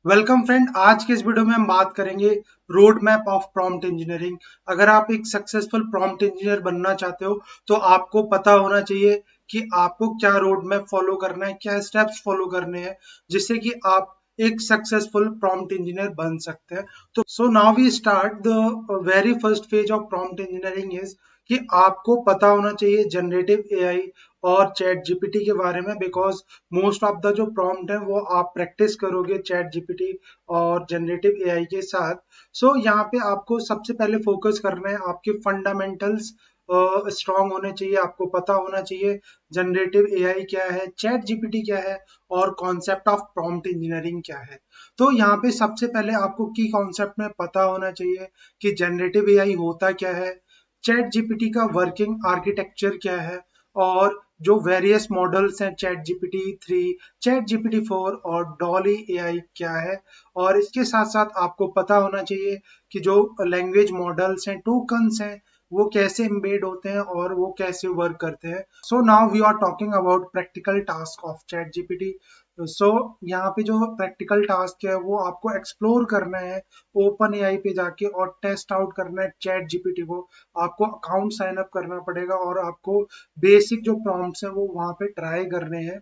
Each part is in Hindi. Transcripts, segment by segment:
Welcome friend. आज के इस वीडियो में हम बात करेंगे road map of prompt engineering. अगर आप एक सक्सेसफुल प्रॉम्प्ट इंजीनियर बनना चाहते हो तो आपको पता होना चाहिए कि आपको क्या रोड मैप फॉलो करना है, क्या स्टेप्स फॉलो करने हैं, जिससे कि आप एक सक्सेसफुल प्रॉम्प्ट इंजीनियर बन सकते हैं। तो so now we start the very first phase of prompt engineering is कि आपको पता होना चाहिए जनरेटिव एआई और चैट जीपीटी के बारे में, बिकॉज मोस्ट ऑफ द जो प्रॉम्प्ट है वो आप प्रैक्टिस करोगे चैट जीपीटी और जनरेटिव एआई के साथ। यहाँ पे आपको सबसे पहले फोकस करना है, आपके फंडामेंटल्स स्ट्रांग होने चाहिए। आपको पता होना चाहिए जनरेटिव एआई क्या है, चैट जीपीटी क्या है और कॉन्सेप्ट ऑफ प्रॉम्प्ट इंजीनियरिंग क्या है। तो यहाँ पे सबसे पहले आपको की कॉन्सेप्ट में पता होना चाहिए कि जनरेटिव एआई होता क्या है, चैट जीपीटी का वर्किंग आर्किटेक्चर क्या है, और जो वेरियस मॉडल्स हैं चैट जीपीटी 3, चैट जीपीटी 4 और डॉली एआई क्या है। और इसके साथ साथ आपको पता होना चाहिए कि जो लैंग्वेज मॉडल्स हैं, टोकन्स हैं, वो कैसे एम्बेड होते हैं और वो कैसे वर्क करते हैं। So now we are talking about practical task of ChatGPT. So यहाँ पे जो प्रैक्टिकल टास्क है वो आपको एक्सप्लोर करना है ओपन एआई पे जाके और टेस्ट आउट करना है चैट जीपीटी को। आपको अकाउंट साइन अप करना पड़ेगा और आपको बेसिक जो प्रॉम्प्ट्स हैं वो वहां पे ट्राई करने हैं।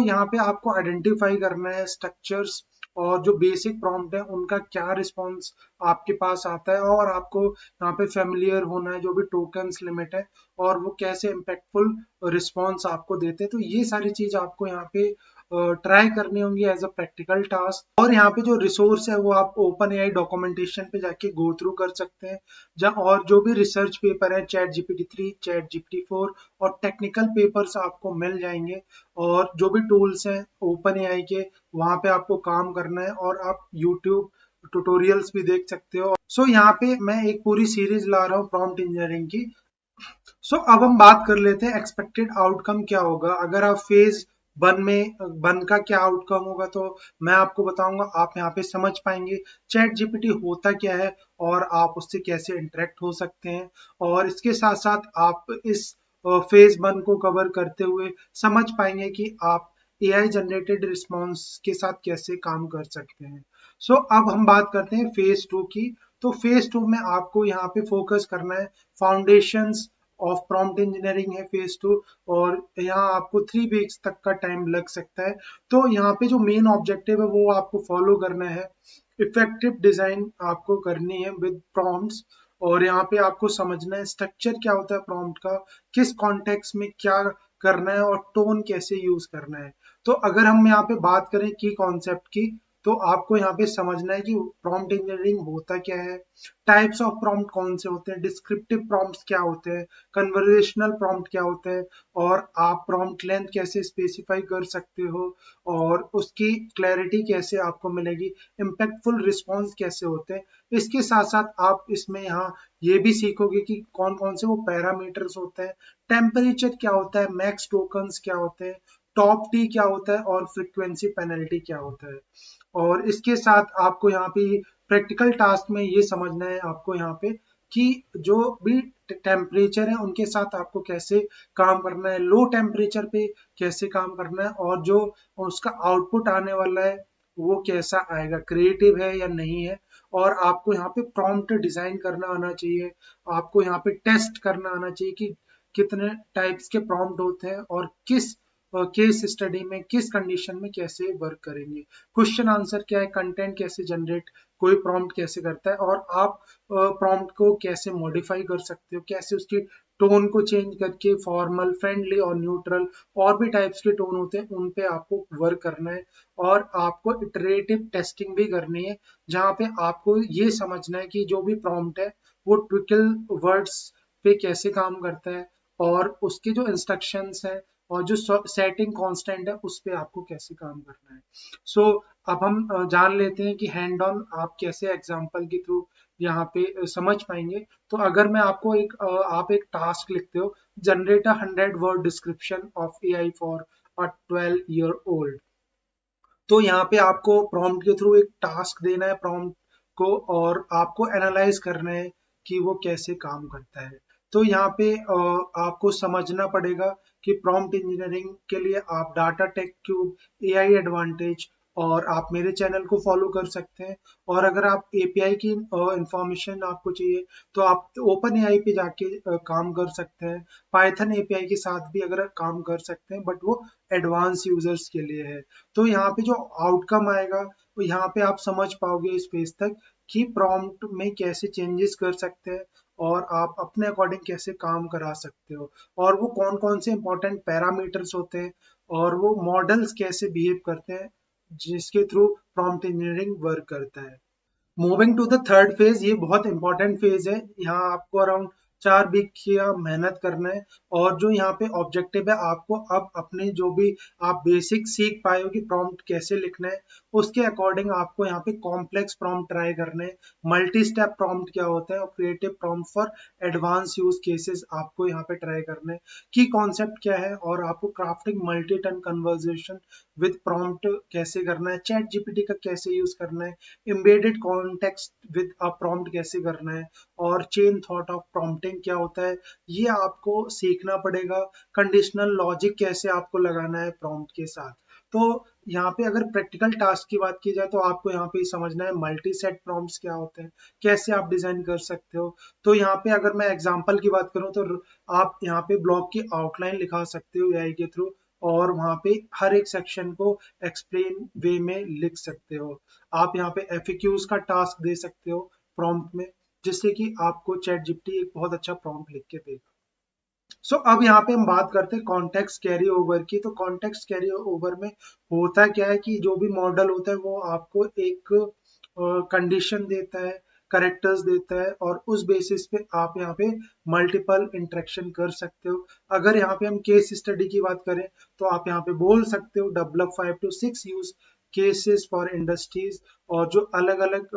यहाँ पे आपको आइडेंटिफाई करना है स्ट्रक्चर्स और जो बेसिक प्रॉम्प्ट है उनका क्या रिस्पॉन्स आपके पास आता है, और आपको यहाँ पे फेमिलियर होना है जो भी टोकन्स लिमिट है और वो कैसे इम्पैक्टफुल रिस्पॉन्स आपको देते हैं। तो ये सारी चीज आपको यहाँ पे ट्राई करनी होंगी एज अ प्रैक्टिकल टास्क। और यहाँ पे जो रिसोर्स है वो आप ओपन एआई डॉक्यूमेंटेशन पे जाके गो थ्रू कर सकते हैं, जहाँ और जो भी रिसर्च पेपर है चैट जीपीटी 3, चैट जीपीटी 4 और टेक्निकल पेपर्स आपको मिल जाएंगे। और जो भी टूल्स हैं ओपन एआई के, वहां पे आपको काम करना है और आप यूट्यूब ट्यूटोरियल्स भी देख सकते हो। यहाँ पे मैं एक पूरी सीरीज ला रहा हूँ प्रॉम्प्ट इंजीनियरिंग की। अब हम बात कर लेते हैं एक्सपेक्टेड आउटकम क्या होगा अगर आप फेज वन में, वन का क्या आउटकम होगा तो मैं आपको बताऊंगा, आप यहाँ पे समझ पाएंगे चैट जीपीटी होता क्या है और आप उससे कैसे इंटरेक्ट हो सकते हैं। और इसके साथ साथ आप इस फेज वन को कवर करते हुए समझ पाएंगे कि आप एआई जनरेटेड रिस्पॉन्स के साथ कैसे काम कर सकते हैं। अब हम बात करते हैं फेज टू की। तो फेज टू में आपको यहाँ पे फोकस करना है फाउंडेशंस ऑफ प्रॉम्प्ट इंजीनियरिंग है फेज टू। और यहाँ आपको 3 वीक्स तक का टाइम लग सकता है। तो यहाँ पे जो मेन ऑब्जेक्टिव है वो आपको फॉलो करना है, इफेक्टिव डिजाइन आपको करनी है विद प्रॉम्प्ट्स। और यहाँ पे आपको समझना है स्ट्रक्चर क्या होता है प्रॉम्प्ट का, किस कॉन्टेक्स्ट में क्या करना है और टोन कैसे यूज करना है। तो अगर हम यहाँ पे बात करें की कॉन्सेप्ट की, तो आपको यहाँ पे समझना है कि प्रॉम्प्ट इंजीनियरिंग होता क्या है, टाइप्स ऑफ प्रॉम्प्ट कौन से होते हैं, डिस्क्रिप्टिव प्रॉम्प्ट्स क्या होते हैं, कन्वर्सेशनल प्रॉम्प्ट क्या होते हैं, और आप प्रॉम्प्ट लेंथ कैसे स्पेसिफाई कर सकते हो और उसकी क्लैरिटी कैसे आपको मिलेगी, इम्पैक्टफुल रिस्पॉन्स कैसे होते हैं। इसके साथ साथ आप इसमें यहाँ ये भी सीखोगे कि कौन कौन से वो पैरामीटर्स होते हैं, टेम्परेचर क्या होता है, मैक्स टोकन्स क्या होते हैं, टॉप टी क्या होता है और फ्रीक्वेंसी पेनल्टी क्या होता है। और इसके साथ आपको यहाँ पे प्रैक्टिकल टास्क में ये समझना है आपको यहाँ पे कि जो भी टेम्परेचर है उनके साथ आपको कैसे काम करना है, लो टेम्परेचर पे कैसे काम करना है, और जो उसका आउटपुट आने वाला है वो कैसा आएगा, क्रिएटिव है या नहीं है। और आपको यहाँ पे प्रॉम्प्ट डिजाइन करना आना चाहिए, आपको यहाँ पे टेस्ट करना आना चाहिए कि कितने टाइप्स के प्रॉम्प्ट होते हैं और किस केस स्टडी में किस कंडीशन में कैसे वर्क करेंगे, क्वेश्चन आंसर क्या है, कंटेंट कैसे जनरेट कोई प्रॉम्प्ट कैसे करता है, और आप प्रॉम्प्ट को कैसे मॉडिफाई कर सकते हो, कैसे उसकी टोन को चेंज करके फॉर्मल, फ्रेंडली और न्यूट्रल, और भी टाइप्स के टोन होते हैं उन पे आपको वर्क करना है। और आपको इटरेटिव टेस्टिंग भी करनी है, जहाँ पे आपको ये समझना है कि जो भी प्रॉम्प्ट है वो ट्विकल वर्ड्स पे कैसे काम करता है और उसके जो इंस्ट्रक्शंस है और जो सेटिंग कांस्टेंट है उस पे आपको कैसे काम करना है। अब हम जान लेते हैं कि हैंड ऑन आप कैसे एग्जांपल के थ्रू यहाँ पे समझ पाएंगे। तो अगर मैं आपको आप एक टास्क लिखते हो, generate a 100 word description of AI for a 12 year old. तो यहाँ पे आपको प्रॉम्प्ट के थ्रू एक टास्क देना है प्रॉम्प्ट को, और आपको एनालाइज करना है कि वो कैसे काम करता है। तो यहाँ पे आपको समझना पड़ेगा कि प्रॉम्प्ट इंजीनियरिंग के लिए आप data tech cube, AI advantage और आप मेरे चैनल को फॉलो कर सकते हैं। और अगर आप एपीआई की इंफॉर्मेशन आपको चाहिए तो आप ओपन एआई पे जाके काम कर सकते हैं। पाइथन एपीआई के साथ भी अगर काम कर सकते हैं, बट वो एडवांस यूजर्स के लिए है। तो यहाँ पे जो आउटकम आएगा वो यहाँ पे आप समझ पाओगे इस पेज तक कि प्रॉम्प्ट में कैसे चेंजेस कर सकते हैं और आप अपने अकॉर्डिंग कैसे काम करा सकते हो, और वो कौन कौन से इंपॉर्टेंट पैरामीटर्स होते हैं, और वो मॉडल्स कैसे बिहेव करते हैं जिसके थ्रू प्रॉम्प्ट इंजीनियरिंग वर्क करता है। Moving to the third phase, ये बहुत इंपॉर्टेंट फेज है। यहाँ आपको अराउंड 4 वीक की मेहनत करना है, और जो यहाँ पे ऑब्जेक्टिव है आपको अब अपने जो भी आप बेसिक सीख पाए हो कि प्रॉम्प्ट कैसे लिखना है, उसके अकॉर्डिंग आपको यहाँ पे कॉम्प्लेक्स प्रॉम्प्ट ट्राई करने हैं। मल्टी स्टेप प्रॉम्प्ट क्या होता है और creative prompt for advance use cases आपको यहाँ पे ट्राई करना है कि कॉन्सेप्ट क्या है, और आपको crafting multi turn conversation with prompt कैसे करना है, चैट जीपीटी का कैसे यूज करना है, embedded context with a prompt कैसे करना है, और चेन थॉट ऑफ प्रॉम्प्टिंग क्या होता है, ये आपको सीखना पड़ेगा। कंडीशनल लॉजिक कैसे आपको लगाना है प्रॉम्प्ट के साथ। तो यहाँ पे अगर प्रैक्टिकल टास्क की बात की जाए तो आपको यहाँ पे समझना है मल्टी सेट प्रॉम्प्ट्स क्या होते हैं, कैसे आप डिजाइन कर सकते हो। तो यहाँ पे अगर मैं एग्जांपल की बात करूँ तो आप यहाँ पे ब्लॉग की आउटलाइन लिखा सकते हो एआई के थ्रू, और वहाँ पे हर एक सेक्शन को एक्सप्लेन वे में लिख सकते हो। आप यहाँ पे एफएक्यूज का टास्क दे सकते हो प्रॉम्प्ट में, जिससे कि आपको चैट जीपीटी एक बहुत अच्छा प्रॉम्प्ट लिख के देगा। अब यहाँ पे हम बात करते हैं कॉन्टेक्स्ट कैरी ओवर की। तो कॉन्टेक्स्ट कैरी ओवर में होता क्या है कि जो भी मॉडल होता है वो आपको एक कंडीशन देता है, करेक्टर्स देता है, और उस बेसिस पे आप यहाँ पे मल्टीपल इंटरेक्शन कर सकते हो। अगर यहाँ पे हम केस स्टडी की बात करें तो आप यहाँ पे बोल सकते हो develop 5 to 6 use cases for industries, और जो अलग अलग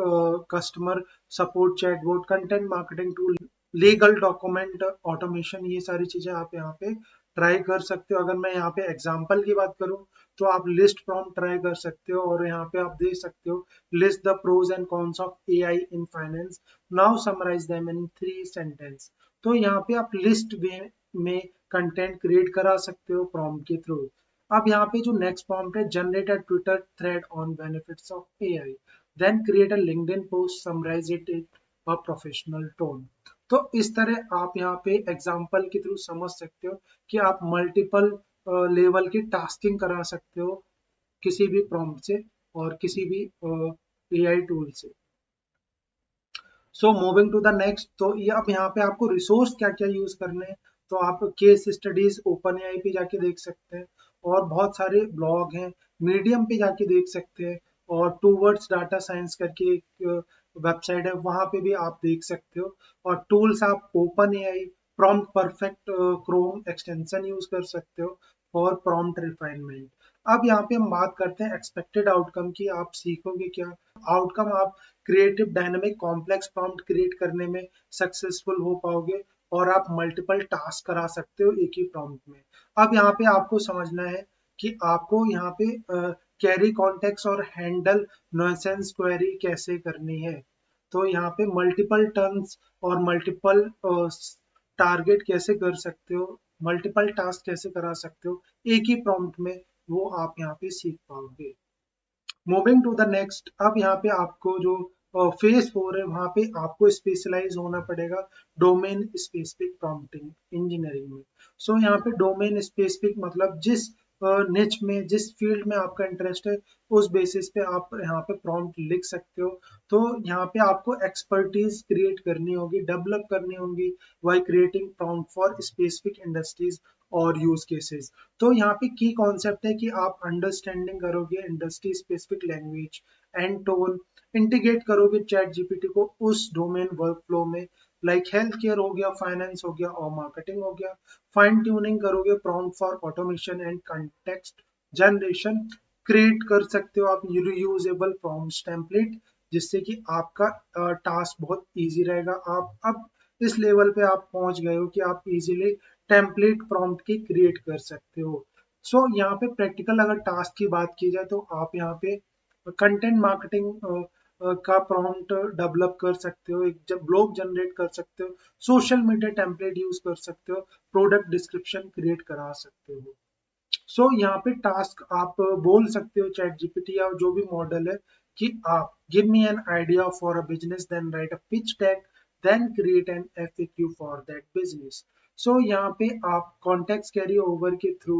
customer support, chatbot, content marketing tool, legal document automation, ये सारी चीजें आप यहाँ पे ट्राई कर सकते हो। अगर मैं यहाँ पे एग्जांपल की बात करूँ तो आप लिस्ट प्रॉम्प्ट ट्राई कर सकते हो, और यहाँ पे आप देख सकते हो list the pros and cons of AI in finance, now summarise them in 3 sentence. तो यहाँ पे आप लिस्ट वे में कंटेंट क्रिएट करा सकते हो प्रॉम्प्ट के थ्रू। अब यहाँ पे जो नेक्स्ट प्रॉम्प्ट है, generate a Twitter thread on benefits of AI, then create a LinkedIn post, summarise it in a professional tone. तो इस तरह आप यहाँ पे एग्जाम्पल के थ्रू समझ सकते हो कि आप मल्टीपल लेवल की टास्किंग करा सकते हो किसी भी प्रॉम्प्ट से और किसी भी एआई टूल से। मूविंग टू द नेक्स्ट, तो ये अब यहाँ पे आपको रिसोर्स क्या क्या यूज करने हैं। तो आप केस स्टडीज ओपन एआई पे जाके देख सकते हैं, और बहुत सारे ब्लॉग हैं, मीडियम पे जाके देख सकते हैं, और टूवर्ड्स डाटा साइंस करके एक वेबसाइट है, वहां पे भी आप देख सकते हो। और टूल्स आप open AI, prompt perfect, Chrome extension use कर सकते हो फॉर प्रॉम्प्ट रिफाइनमेंट। अब यहाँ पे हम बात करते हैं एक्सपेक्टेड आउटकम की, आप सीखोगे क्या आउटकम, आप creative dynamic complex prompt create करने में सक्सेसफुल हो पाओगे, और आप मल्टीपल टास्क करा सकते हो एक ही प्रॉम्प्ट में। अब यहाँ पे आपको समझना है कि आपको यहाँ पे कैरी कॉन्टेक्स्ट और हैंडल नॉइसेंस क्वेरी कैसे करनी है। तो यहाँ पे मल्टीपल टर्म्स और मल्टीपल टारगेट कैसे कर सकते हो, मल्टीपल टास्क कैसे करा सकते हो एक ही प्रॉम्प्ट में, वो आप यहाँ पे सीख पाओगे। मूविंग टू द नेक्स्ट, अब यहाँ पे आपको जो फेज 4 है वहां पे आपको स्पेशलाइज होना पड़ेगा डोमेन स्पेसिफिक प्रॉम्प्टिंग इंजीनियरिंग में। यहाँ पे डोमेन स्पेसिफिक मतलब जिस निच में, जिस फील्ड में आपका इंटरेस्ट है, उस बेसिस पे आप यहाँ पे प्रॉम्प्ट लिख सकते हो। तो यहाँ पे आपको एक्सपर्टीज क्रिएट करनी होगी, डेवलप करनी होगी, why creating prompt for specific industries और यूज केसेस। तो यहाँ पे की कॉन्सेप्ट है कि आप अंडरस्टैंडिंग करोगे industry specific language and tone, integrate करोगे चैट जीपीटी को उस डोमेन वर्क फ्लो में, लाइक हेल्थ केयर हो गया, फाइनेंस हो गया, और मार्केटिंग हो गया। फाइन ट्यूनिंग करोगे prompt for automation and context generation, create कर सकते हो आप यूजेबल प्रॉम्प्ट टेम्पलेट, जिससे कि आपका टास्क बहुत इजी रहेगा। आप अब इस लेवल पे आप पहुंच गए हो कि आप इजीली टेम्पलेट प्रॉम्प्ट की क्रिएट कर सकते हो। यहाँ पे प्रैक्टिकल अगर टास्क की बात की जाए तो आप यहाँ पे कंटेंट मार्केटिंग का प्रॉम्प्ट डेवलप कर सकते हो, एक जब ब्लॉग जनरेट कर सकते हो, सोशल मीडिया टेम्पलेट यूज कर सकते हो, प्रोडक्ट डिस्क्रिप्शन क्रिएट करा सकते हो। यहाँ पे टास्क आप बोल सकते हो चैट जीपीटी या जो भी मॉडल है कि आप give me an idea for a business, then write a pitch deck, then create an FAQ for that business. यहाँ पे आप कॉन्टेक्स्ट कैरी ओवर के थ्रू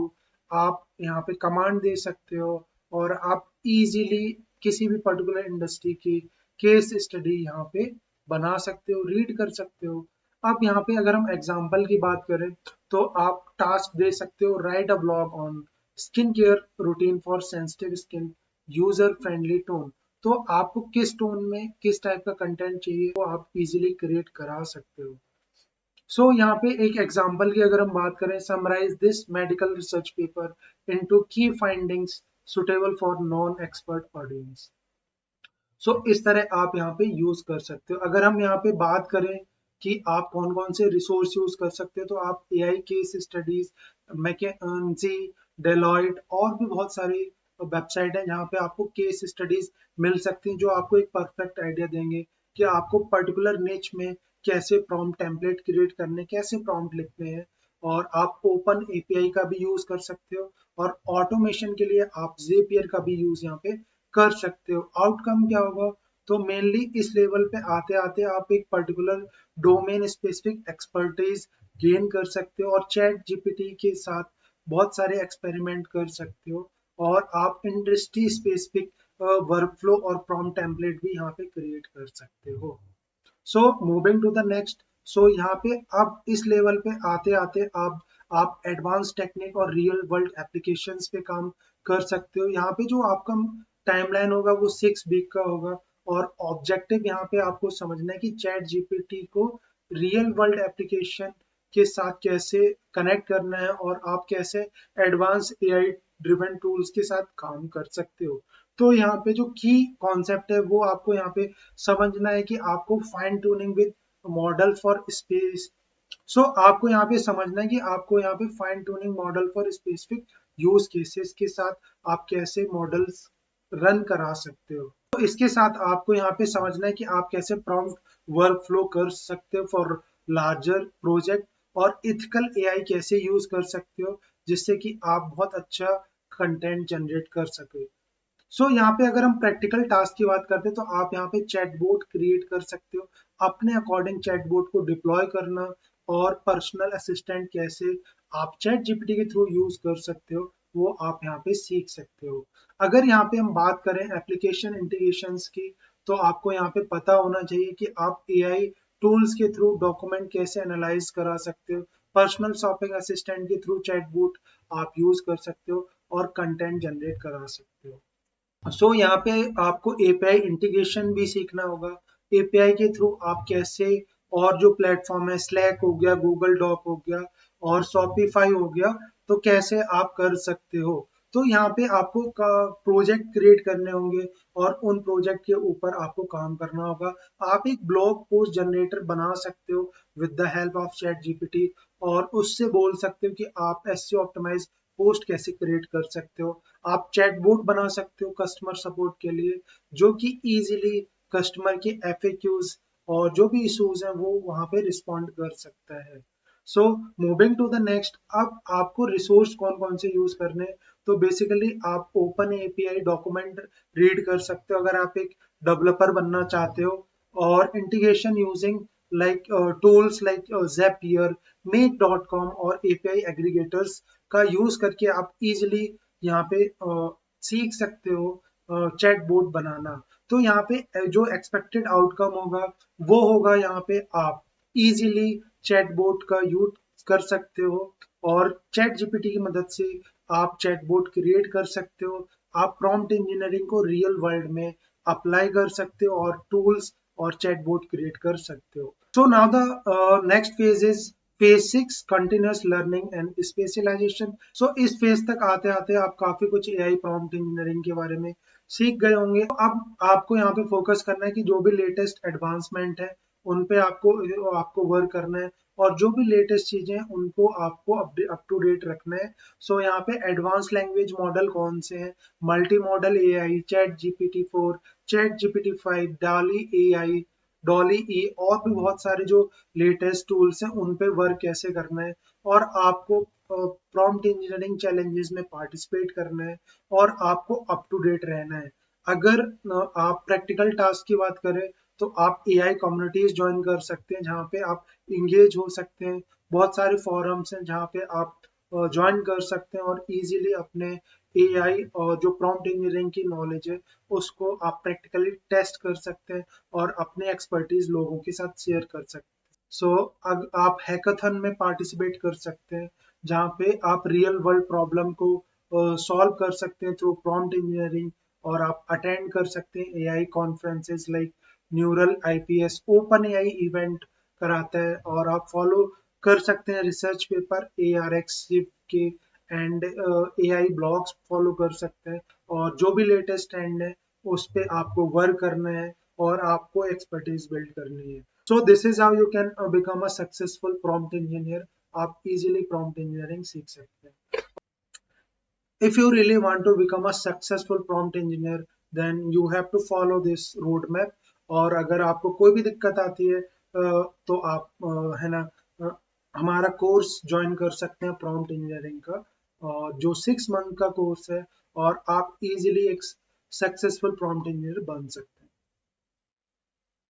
आप यहाँ पे कमांड दे सकते हो और आप इजीली किसी भी पर्टिकुलर इंडस्ट्री की केस स्टडी यहाँ पे बना सकते हो, रीड कर सकते हो। अब यहाँ पे अगर हम एग्जाम्पल की बात करें तो आप टास्क दे सकते हो, right a blog on skin care routine for sensitive skin, user friendly tone. तो आपको किस टोन में किस टाइप का कंटेंट चाहिए वो आप इजीली क्रिएट करा सकते हो। यहाँ पे एक एग्जांपल की अगर हम बात करें, summarise this medical research paper into key findings suitable for non expert audience. इस तरह आप यहाँ पे यूज कर सकते हो। अगर हम यहाँ पे बात करें कि आप कौन कौन से रिसोर्स यूज कर सकते हो, तो आप एआई केस स्टडीज, मैकेजी, डेलॉइट और भी बहुत सारी वेबसाइट है जहाँ पे आपको केस स्टडीज मिल सकती हैं जो आपको एक परफेक्ट आइडिया देंगे कि आपको पर्टिकुलर निच में कैसे प्रॉम्प्ट टेम्पलेट क्रिएट करने, कैसे प्रॉम्प्ट लिखने हैं। और आप ओपन एपीआई का भी यूज कर सकते हो और ऑटोमेशन के लिए आप जेपियर का भी यूज यहाँ पे कर सकते हो। आउटकम क्या होगा, तो मेनली इस लेवल पे आते आते आप एक particular domain specific expertise gain कर सकते हो और चैट जीपीटी के साथ बहुत सारे एक्सपेरिमेंट कर सकते हो और आप इंडस्ट्री स्पेसिफिक वर्कफ्लो और प्रॉम्प्ट टेम्पलेट भी यहाँ पे क्रिएट कर सकते हो। Moving to the next. यहाँ पे अब इस लेवल पे आते आते आप एडवांस टेक्निक और रियल वर्ल्ड एप्लीकेशंस पे काम कर सकते हो। यहाँ पे जो आपका टाइमलाइन होगा वो 6 वीक का होगा और ऑब्जेक्टिव यहाँ पे आपको समझना है कि चैट जीपीटी को रियल वर्ल्ड एप्लीकेशन के साथ कैसे कनेक्ट करना है और आप कैसे एडवांस एआई ड्रिवन टूल्स के साथ काम कर सकते हो। यहाँ पे जो की कॉन्सेप्ट है वो आपको यहाँ पे समझना है कि आपको fine tuning with model for space. आपको यहाँ पे समझना है कि आपको यहाँ पे fine tuning model for specific use cases के साथ आप कैसे मॉडल्स रन करा सकते हो। इसके साथ आपको यहाँ पे समझना है कि आप कैसे प्रॉम्प्ट वर्क फ्लो कर सकते हो फॉर लार्जर प्रोजेक्ट और इथिकल एआई कैसे यूज कर सकते हो जिससे कि आप बहुत अच्छा कंटेंट जनरेट कर सके। यहाँ पे अगर हम प्रैक्टिकल टास्क की बात करते हैं तो आप यहाँ पे चैटबॉट क्रिएट कर सकते हो, अपने अकॉर्डिंग चैटबॉट को डिप्लॉय करना और पर्सनल असिस्टेंट कैसे आप चैट जीपीटी के थ्रू यूज कर सकते हो वो आप यहाँ पे सीख सकते हो। अगर यहाँ पे हम बात करें एप्लीकेशन इंटीग्रेशंस की, तो आपको यहाँ पे पता होना चाहिए कि आप एआई टूल्स के थ्रू डॉक्यूमेंट कैसे एनालाइज करा सकते हो, पर्सनल शॉपिंग असिस्टेंट के थ्रू चैटबॉट आप यूज कर सकते हो और कंटेंट जनरेट करा सकते हो। यहाँ पे आपको एपीआई इंटीग्रेशन भी सीखना होगा। एपीआई के थ्रू आप कैसे, और जो प्लेटफॉर्म है स्लैक हो गया, गूगल डॉक हो गया और शॉपिफाई हो गया, तो कैसे आप कर सकते हो। यहाँ पे आपको प्रोजेक्ट क्रिएट करने होंगे और उन प्रोजेक्ट के ऊपर आपको काम करना होगा। आप एक ब्लॉग पोस्ट जनरेटर बना सकते हो with the help of ChatGPT और उससे बोल सकते हो कि आप एसईओ ऑप्टिमाइज पोस्ट कैसे क्रिएट कर सकते हो। आप चैटबॉट बना सकते हो कस्टमर सपोर्ट के लिए जो कि इजीली कस्टमर के एफएक्यूज और जो भी इश्यूज हैं वो वहां पे रिस्पॉन्ड कर सकता है। मूविंग टू द नेक्स्ट, अब आपको रिसोर्स कौन कौन से यूज करने हैं, तो बेसिकली आप ओपन एपीआई डॉक्यूमेंट रीड कर सकते हो अगर आप एक डेवलपर बनना चाहते हो, और integration using like tools like Zapier, Make.com और एपीआई एग्रीगेटर्स का यूज करके आप इजिली यहाँ पे सीख सकते हो चैट बोट बनाना। यहाँ पे जो एक्सपेक्टेड आउटकम होगा वो होगा, यहाँ पे आप इजीली चैट बोट का यूज कर सकते हो और चैट जीपीटी की मदद से आप चैट बोट क्रिएट कर सकते हो। आप प्रॉम्प्ट इंजीनियरिंग को रियल वर्ल्ड में अप्लाई कर सकते हो और टूल्स और चैट बोट क्रिएट कर सकते हो। Now the next phase is phase 6, continuous learning and specialisation. इस फेज तक आते आते आप काफी कुछ एआई प्रॉम्प्ट इंजीनियरिंग के बारे में सीख गए होंगे। अब आपको यहाँ पे फोकस करना है कि जो भी लेटेस्ट एडवांसमेंट है उन पे आपको वर्क करना है और जो भी लेटेस्ट चीजें हैं उनको आपको अप टू डेट रखना है। यहाँ पे एडवांस लैंग्वेज मॉडल कौन से हैं, multi modal AI, chat GPT 4, chat GPT 5, डाली एआई, डॉली ई और भी बहुत सारे जो लेटेस्ट टूल्स हैं उन पे वर्क कैसे करना है। और आपको प्रॉम्प्ट इंजीनियरिंग चैलेंजेस में पार्टिसिपेट करना है और आपको अप टू डेट रहना है। अगर आप प्रैक्टिकल टास्क की बात करें तो आप एआई कम्युनिटीज ज्वाइन कर सकते हैं जहाँ पे आप इंगेज हो सकते हैं। बहुत सारे फॉरम्स हैं जहाँ पे आप ज्वाइन कर सकते हैं और इजीली अपने एआई और जो प्रॉम्प्ट इंजीनियरिंग की नॉलेज है उसको आप प्रैक्टिकली टेस्ट कर सकते हैं और अपने एक्सपर्टीज लोगों के साथ शेयर कर सकते हैं। सो आप हैकाथन में पार्टिसिपेट कर सकते हैं जहाँ पे आप रियल वर्ल्ड प्रॉब्लम को सॉल्व कर सकते हैं थ्रू प्रॉम्प्ट इंजीनियरिंग। और आप अटेंड कर सकते हैं AI conferences like neural IPS open AI event कराता है और आप फॉलो कर सकते हैं रिसर्च पेपर एआरएक्स के एंड एआई ब्लॉग्स फॉलो कर सकते हैं और जो भी लेटेस्ट ट्रेंड है उस पे आपको वर्क करना है और आपको एक्सपर्टीज बिल्ड करनी है। So this is how you can become a successful prompt engineer. आप easily prompt engineering सीख सकते हैं। If you really want to become a successful prompt engineer, then you have to follow this roadmap. और अगर आपको कोई भी दिक्कत आती है तो आप है ना हमारा कोर्स ज्वाइन कर सकते हैं प्रॉम्प्ट इंजीनियरिंग का जो 6 मंथ का कोर्स है और आप इजीली एक सक्सेसफुल प्रॉम्प्ट इंजीनियर बन सकते हैं।